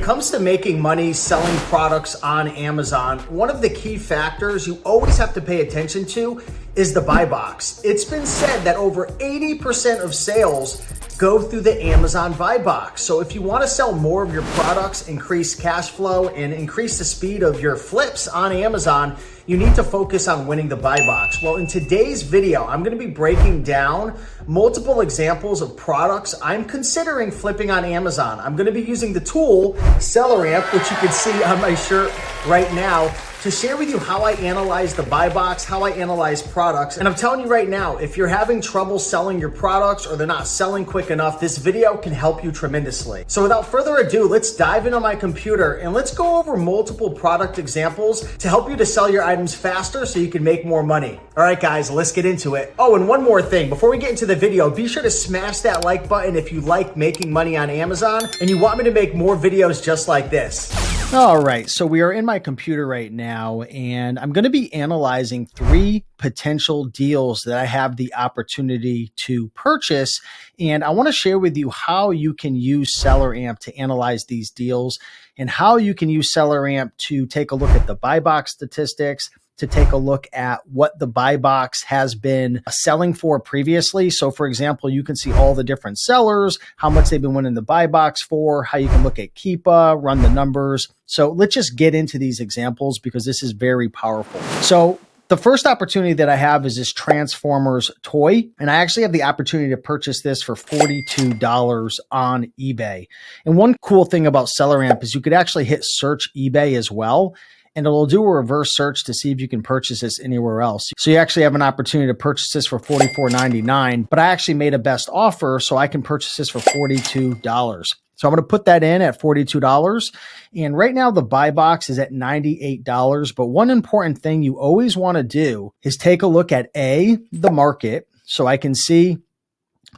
it comes to making money selling products on Amazon, one of the key factors you always have to pay attention to is the buy box. It's been said that over 80% of sales go through the Amazon buy box. So if you want to sell more of your products, increase cash flow, and increase the speed of your flips on Amazon, you need to focus on winning the buy box. Well, in today's video, I'm going to be breaking down multiple examples of products I'm considering flipping on Amazon. I'm going to be using the tool SellerAmp, which you can see on my shirt right now, to share with you how I analyze the buy box, how I analyze products. And I'm telling you right now, if you're having trouble selling your products or they're not selling quick enough, this video can help you tremendously. So without further ado, let's dive into my computer and let's go over multiple product examples to help you to sell your items faster so you can make more money. All right, guys, let's get into it. Oh, and one more thing. Before we get into the video, be sure to smash that like button if you like making money on Amazon and you want me to make more videos just like this. All right, so we are in my computer right now, and I'm going to be analyzing 3 potential deals that I have the opportunity to purchase. And I want to share with you how you can use SellerAmp to analyze these deals and how you can use SellerAmp to take a look at the buy box statistics, to take a look at what the buy box has been selling for previously. So for example, you can see all the different sellers, how much they've been winning the buy box for, how you can look at Keepa, run the numbers. So let's just get into these examples because this is very powerful. So the first opportunity that I have is this Transformers toy, and I actually have the opportunity to purchase this for $42 on eBay. And one cool thing about SellerAmp is you could actually hit search eBay as well, and it'll do a reverse search to see if you can purchase this anywhere else. So you actually have an opportunity to purchase this for $44.99, but I actually made a best offer, so I can purchase this for $42. So I'm going to put that in at $42. And right now the buy box is at $98. But one important thing you always want to do is take a look at the market. So I can see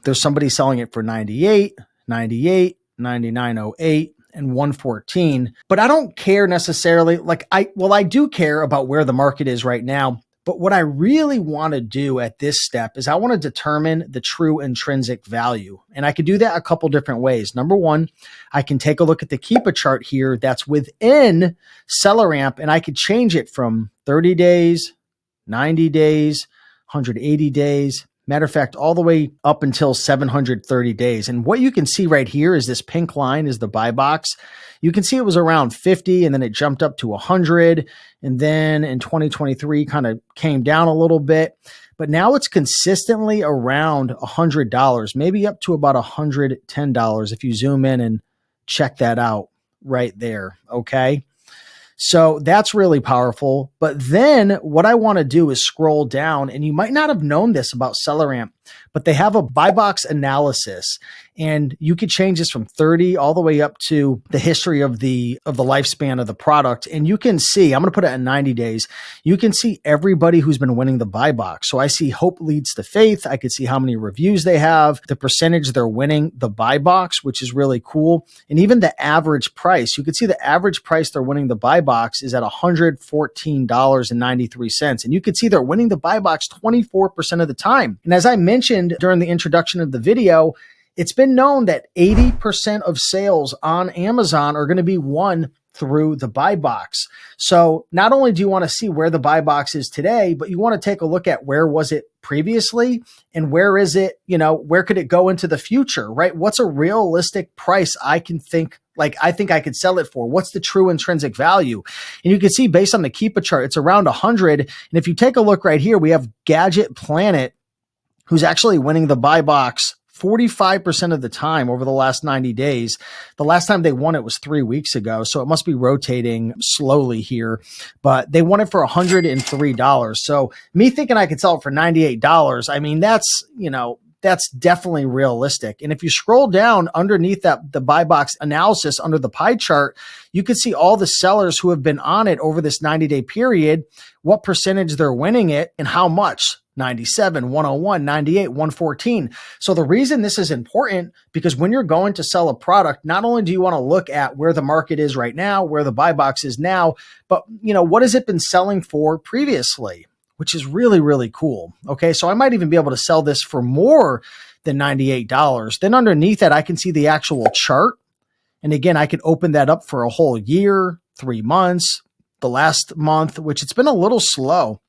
there's somebody selling it for 98, 98, 99.08. and 114, but I don't care necessarily. I do care about where the market is right now, but what I really want to do at this step is I want to determine the true intrinsic value. And I could do that a couple different ways. Number one, I can take a look at the Keepa chart here that's within SellerAmp, and I could change it from 30 days, 90 days, 180 days, matter of fact, all the way up until 730 days. And what you can see right here is this pink line is the buy box. You can see it was around 50 and then it jumped up to 100. And then in 2023 kind of came down a little bit, but now it's consistently around $100, maybe up to about $110 if you zoom in and check that out right there. Okay. So that's really powerful. But then what I want to do is scroll down, and you might not have known this about SellerAmp, but they have a buy box analysis, and you could change this from 30 all the way up to the history of the lifespan of the product. And you can see, I'm going to put it at 90 days. You can see everybody who's been winning the buy box. So I see hope leads to faith. I could see how many reviews they have, the percentage they're winning the buy box, which is really cool. And even the average price, you can see the average price they're winning the buy box is at $114.93. And you can see they're winning the buy box 24% of the time. And as I mentioned during the introduction of the video, it's been known that 80% of sales on Amazon are going to be won through the buy box. So not only do you want to see where the buy box is today, but you want to take a look at where was it previously and where is it, where could it go into the future, right? What's a realistic price I think I could sell it for? What's the true intrinsic value? And you can see based on the Keepa chart, it's around 100. And if you take a look right here, we have Gadget Planet, who's actually winning the buy box 45% of the time over the last 90 days. The last time they won it was 3 weeks ago, so it must be rotating slowly here, but they won it for $103. So me thinking I could sell it for $98, I mean, that's definitely realistic. And if you scroll down underneath the buy box analysis under the pie chart, you can see all the sellers who have been on it over this 90-day period, what percentage they're winning it and how much. 97, 101, 98, 114. So the reason this is important, because when you're going to sell a product, not only do you want to look at where the market is right now, where the buy box is now, but what has it been selling for previously, which is really, really cool. Okay. So I might even be able to sell this for more than $98. Then underneath that, I can see the actual chart. And again, I could open that up for a whole year, 3 months, the last month, which it's been a little slow.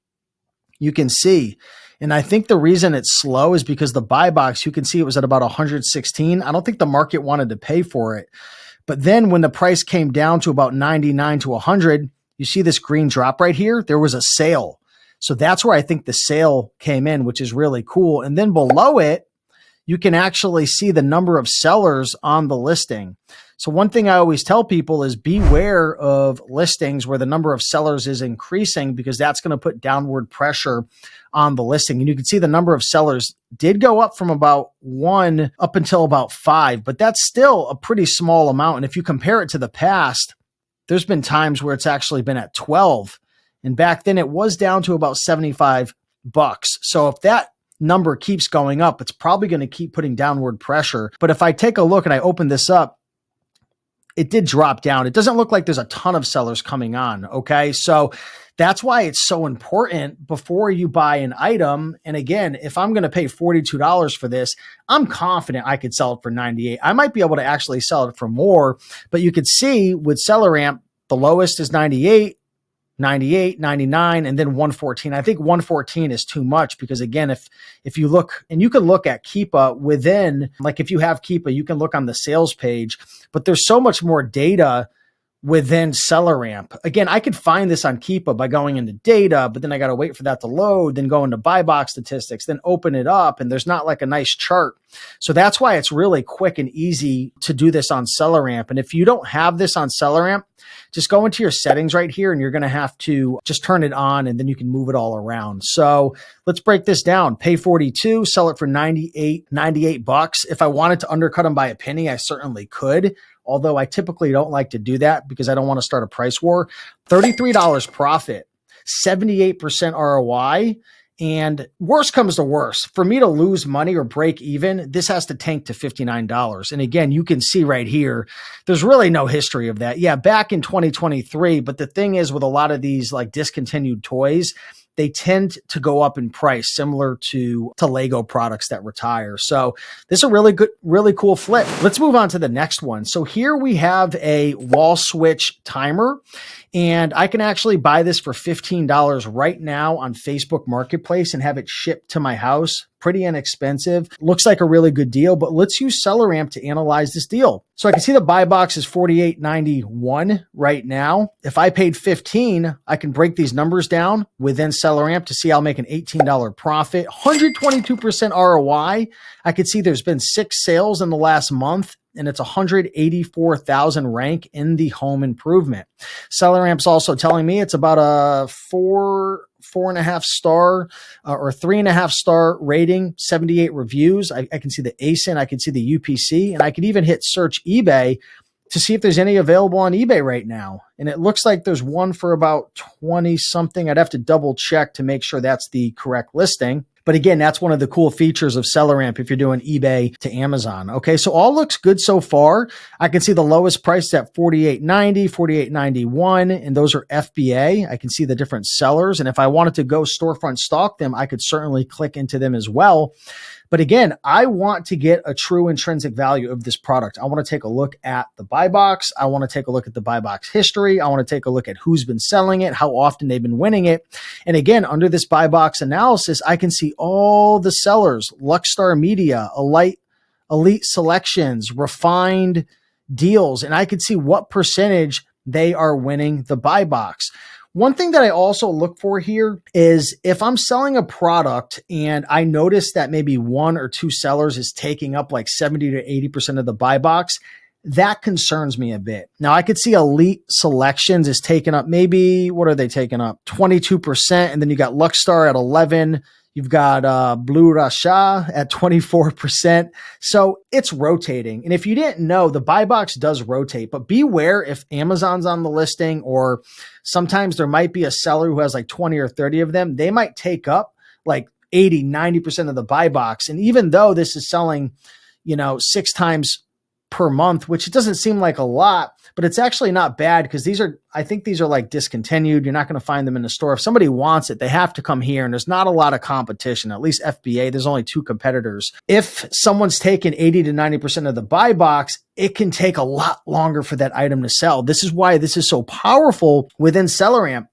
You can see. And I think the reason it's slow is because the buy box, you can see it was at about 116. I don't think the market wanted to pay for it. But then when the price came down to about 99 to 100, you see this green drop right here? There was a sale. So that's where I think the sale came in, which is really cool. And then below it, you can actually see the number of sellers on the listing. So one thing I always tell people is beware of listings where the number of sellers is increasing, because that's going to put downward pressure on the listing. And you can see the number of sellers did go up from about 1 up until about 5, but that's still a pretty small amount. And if you compare it to the past, there's been times where it's actually been at 12. And back then it was down to about $75. So if that number keeps going up, it's probably going to keep putting downward pressure. But if I take a look and I open this up, it did drop down. It doesn't look like there's a ton of sellers coming on. Okay. So that's why it's so important before you buy an item. And again, if I'm going to pay $42 for this, I'm confident I could sell it for $98. I might be able to actually sell it for more, but you could see with SellerAmp, the lowest is $98. 98, 99, and then 114. I think 114 is too much because again, if you look, and you can look at Keepa within, like if you have Keepa, you can look on the sales page, but there's so much more data within SellerAmp. Again, I could find this on Keepa by going into data, but then I got to wait for that to load, then go into buy box statistics, then open it up, and there's not like a nice chart. So that's why it's really quick and easy to do this on SellerAmp. And if you don't have this on SellerAmp, just go into your settings right here and you're going to have to just turn it on and then you can move it all around. So let's break this down. Pay 42, sell it for $98. If I wanted to undercut them by a penny, I certainly could. Although I typically don't like to do that because I don't want to start a price war. $33 profit, 78% ROI. And worst comes to worst, for me to lose money or break even, this has to tank to $59. And again, you can see right here, there's really no history of that. Yeah, back in 2023. But the thing is with a lot of these like discontinued toys, they tend to go up in price, similar to Lego products that retire. So this is a really cool flip. Let's move on to the next one. So here we have a wall switch timer, and I can actually buy this for $15 right now on Facebook Marketplace and have it shipped to my house. Pretty inexpensive. Looks like a really good deal, but let's use SellerAmp to analyze this deal. So I can see the buy box is $48.91 right now. If I paid $15, I can break these numbers down within SellerAmp to see I'll make an $18 profit, 122% ROI. I could see there's been 6 sales in the last month, and it's 184,000 rank in the home improvement. SellerAmp's also telling me it's about a 4.5 star or 3.5 star rating, 78 reviews. I can see the ASIN, I can see the UPC, and I could even hit search eBay to see if there's any available on eBay right now. And it looks like there's one for about 20 something. I'd have to double check to make sure that's the correct listing. But again, that's one of the cool features of SellerAmp if you're doing eBay to Amazon. Okay, so all looks good so far. I can see the lowest price at $48.90, $48.91, and those are FBA. I can see the different sellers. And if I wanted to go storefront stock them, I could certainly click into them as well. But again, I want to get a true intrinsic value of this product. I want to take a look at the buy box. I want to take a look at the buy box history. I want to take a look at who's been selling it, how often they've been winning it. And again, under this buy box analysis, I can see all the sellers: Luckstar Media, Elite Selections, Refined Deals, and I can see what percentage they are winning the buy box. One thing that I also look for here is if I'm selling a product and I notice that maybe 1 or 2 sellers is taking up like 70 to 80% of the buy box, that concerns me a bit. Now I could see Elite Selections is taking up maybe, what are they taking up? 22%. And then you got Luckstar at 11. You've got Blue Rasha at 24%. So it's rotating. And if you didn't know, the buy box does rotate, but beware if Amazon's on the listing, or sometimes there might be a seller who has like 20 or 30 of them. They might take up like 80, 90% of the buy box. And even though this is selling, 6 times per month, which it doesn't seem like a lot, but it's actually not bad because I think these are like discontinued. You're not going to find them in the store. If somebody wants it, they have to come here, and there's not a lot of competition, at least FBA. There's only 2 competitors. If someone's taken 80 to 90% of the buy box, it can take a lot longer for that item to sell. This is why this is so powerful within SellerAmp.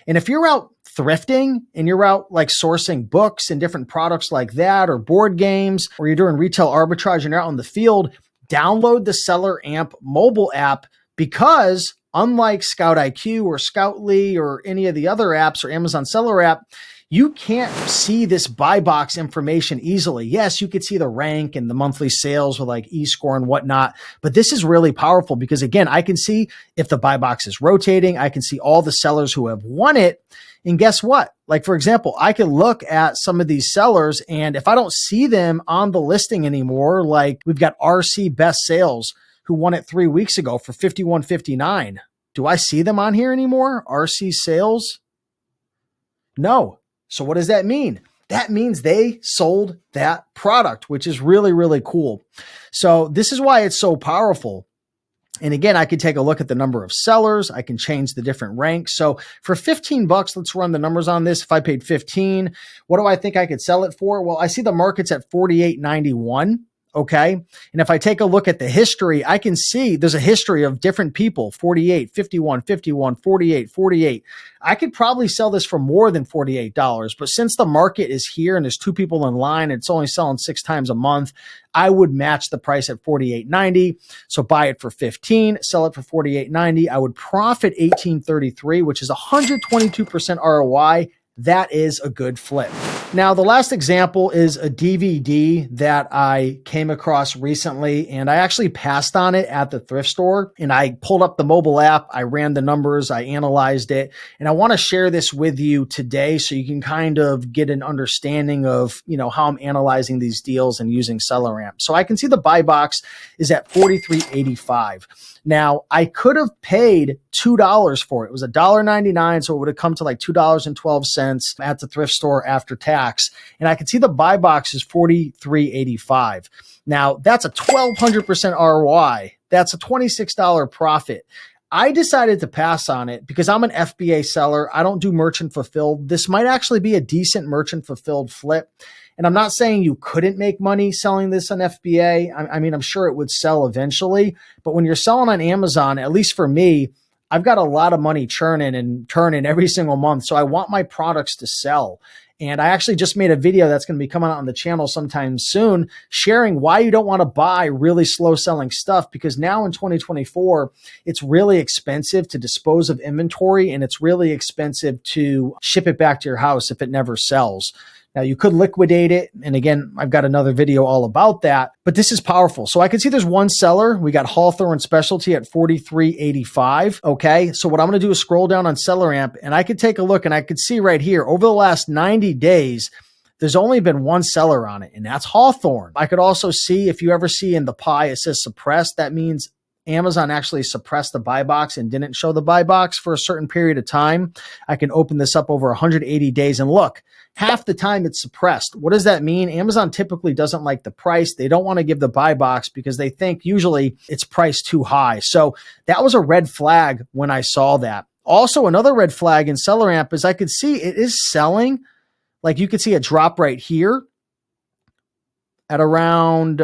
And if you're out thrifting and you're out like sourcing books and different products like that, or board games, or you're doing retail arbitrage and you're out in the field, download the SellerAmp mobile app, because unlike Scout IQ or Scoutly or any of the other apps or Amazon Seller app, you can't see this buy box information easily. Yes, you could see the rank and the monthly sales with like eScore and whatnot, but this is really powerful because, again, I can see if the buy box is rotating. I can see all the sellers who have won it. And guess what? Like, for example, I can look at some of these sellers, and if I don't see them on the listing anymore, like we've got RC Best Sales who won it 3 weeks ago for $51.59. Do I see them on here anymore? RC Sales? No. So what does that mean? That means they sold that product, which is really, really cool. So this is why it's so powerful. And again, I could take a look at the number of sellers. I can change the different ranks. So for $15, let's run the numbers on this. If I paid 15, what do I think I could sell it for? Well, I see the market's at $48.91. Okay. And if I take a look at the history, I can see there's a history of different people, 48, 51, 51, 48, 48. I could probably sell this for more than $48, but since the market is here and there's 2 people in line, it's only selling 6 times a month, I would match the price at $48.90. So buy it for 15, sell it for $48.90. I would profit $18.33, which is 122% ROI. That is a good flip. Now, the last example is a DVD that I came across recently, and I actually passed on it at the thrift store, and I pulled up the mobile app. I ran the numbers, I analyzed it, and I want to share this with you today so you can kind of get an understanding of, how I'm analyzing these deals and using SellerAmp. So I can see the buy box is at $43.85. Now, I could have paid $2 for it. It was $1.99, so it would have come to like $2.12 at the thrift store after tax. And I can see the buy box is $43.85. Now, that's a 1,200% ROI. That's a $26 profit. I decided to pass on it because I'm an FBA seller. I don't do merchant fulfilled. This might actually be a decent merchant fulfilled flip. And I'm not saying you couldn't make money selling this on FBA. I mean, I'm sure it would sell eventually. But when you're selling on Amazon, at least for me, I've got a lot of money churning and turning every single month. So I want my products to sell. And I actually just made a video that's going to be coming out on the channel sometime soon, sharing why you don't want to buy really slow selling stuff, because now in 2024, it's really expensive to dispose of inventory, and it's really expensive to ship it back to your house if it never sells. Now, you could liquidate it. And again, I've got another video all about that, but this is powerful. So I can see there's one seller. We got Hawthorne Specialty at $43.85. Okay. So what I'm going to do is scroll down on SellerAmp, and I could take a look, and I could see right here over the last 90 days, there's only been one seller on it, and that's Hawthorne. I could also see, if you ever see in the pie, it says suppressed. That means Amazon actually suppressed the buy box and didn't show the buy box for a certain period of time. I can open this up over 180 days and look, half the time it's suppressed. What does that mean? Amazon typically doesn't like the price. They don't want to give the buy box because they think usually it's priced too high. So that was a red flag when I saw that. Also, another red flag in SellerAmp is I could see it is selling. Like you could see a drop right here at around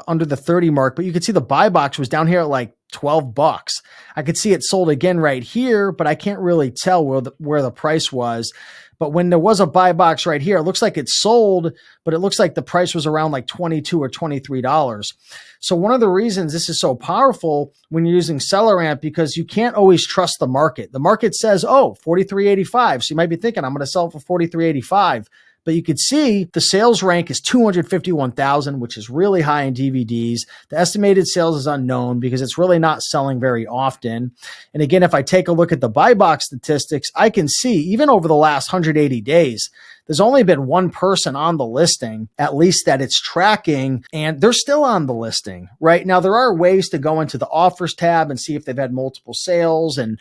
under the 30 mark, but you could see the buy box was down here at like $12. I could see it sold again right here, but I can't really tell where the price was. But when there was a buy box right here, it looks like it sold, but it looks like the price was around like $22 or $23. So one of the reasons this is so powerful when you're using SellerAmp, because you can't always trust the market. The market says, oh, $43.85. So you might be thinking, I'm going to sell it for $43.85. But you could see the sales rank is 251,000, which is really high in DVDs. The estimated sales is unknown because it's really not selling very often. And again, if I take a look at the buy box statistics, I can see even over the last 180 days, there's only been one person on the listing, at least that it's tracking, and they're still on the listing. Right now, there are ways to go into the offers tab and see if they've had multiple sales and,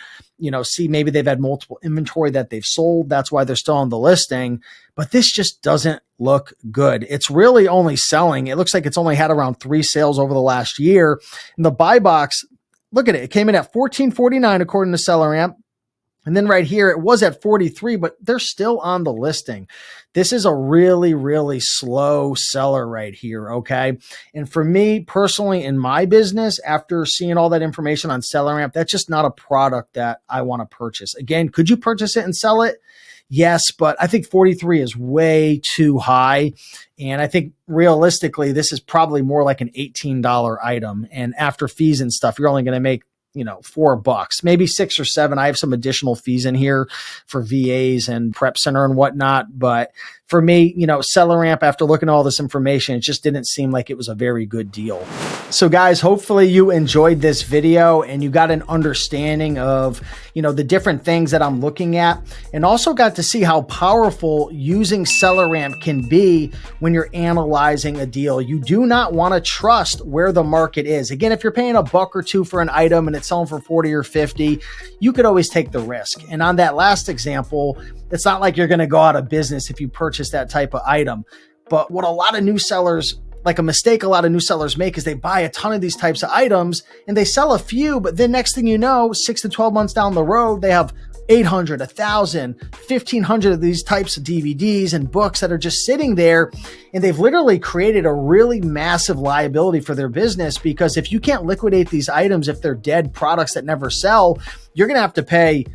see maybe they've had multiple inventory that they've sold. That's why they're still on the listing. But this just doesn't look good. It's really only selling. It looks like it's only had around 3 sales over the last year. And the buy box, look at it. It came in at $14.49 according to SellerAmp. And then right here, it was at 43, but they're still on the listing. This is a really, really slow seller right here, okay? And for me personally, in my business, after seeing all that information on SellerAmp, that's just not a product that I want to purchase. Again, could you purchase it and sell it? Yes, but I think 43 is way too high. And I think realistically, this is probably more like an $18 item. And after fees and stuff, you're only going to make $4, maybe 6 or 7. I have some additional fees in here for VAs and prep center and whatnot. But for me, SellerAmp, after looking at all this information, it just didn't seem like it was a very good deal. So guys, hopefully you enjoyed this video and you got an understanding of, the different things that I'm looking at, and also got to see how powerful using SellerAmp can be when you're analyzing a deal. You do not want to trust where the market is. Again, if you're paying $1 or $2 for an item and it's selling for 40 or 50, you could always take the risk. And on that last example, it's not like you're going to go out of business if you purchase that type of item. But what a lot of new sellers, like a mistake a lot of new sellers make, is they buy a ton of these types of items and they sell a few, but then next thing you know, 6 to 12 months down the road, they have 800, 1,000, 1,500 of these types of DVDs and books that are just sitting there. And they've literally created a really massive liability for their business, because if you can't liquidate these items, if they're dead products that never sell, you're going to have to pay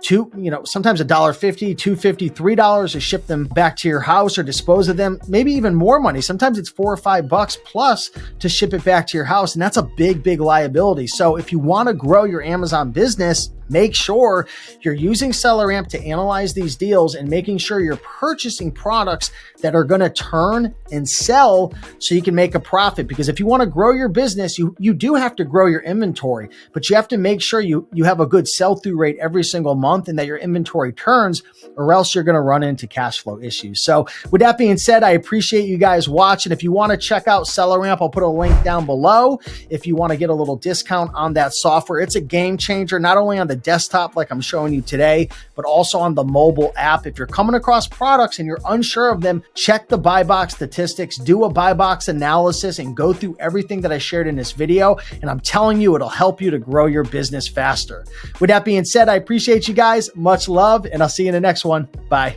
sometimes $1.50, $2.50, $3 to ship them back to your house or dispose of them, maybe even more money. Sometimes it's $4 or $5 plus to ship it back to your house. And that's a big, big liability. So if you want to grow your Amazon business, make sure you're using SellerAmp to analyze these deals and making sure you're purchasing products that are going to turn and sell so you can make a profit. Because if you want to grow your business, you do have to grow your inventory, but you have to make sure you have a good sell-through rate every single month and that your inventory turns, or else you're going to run into cash flow issues. So with that being said, I appreciate you guys watching. If you want to check out SellerAmp, I'll put a link down below. If you want to get a little discount on that software, it's a game changer, not only on the desktop like I'm showing you today, but also on the mobile app. If you're coming across products and you're unsure of them, check the buy box statistics, do a buy box analysis, and go through everything that I shared in this video. And I'm telling you, it'll help you to grow your business faster. With that being said, I appreciate you guys. Much love, and I'll see you in the next one. Bye.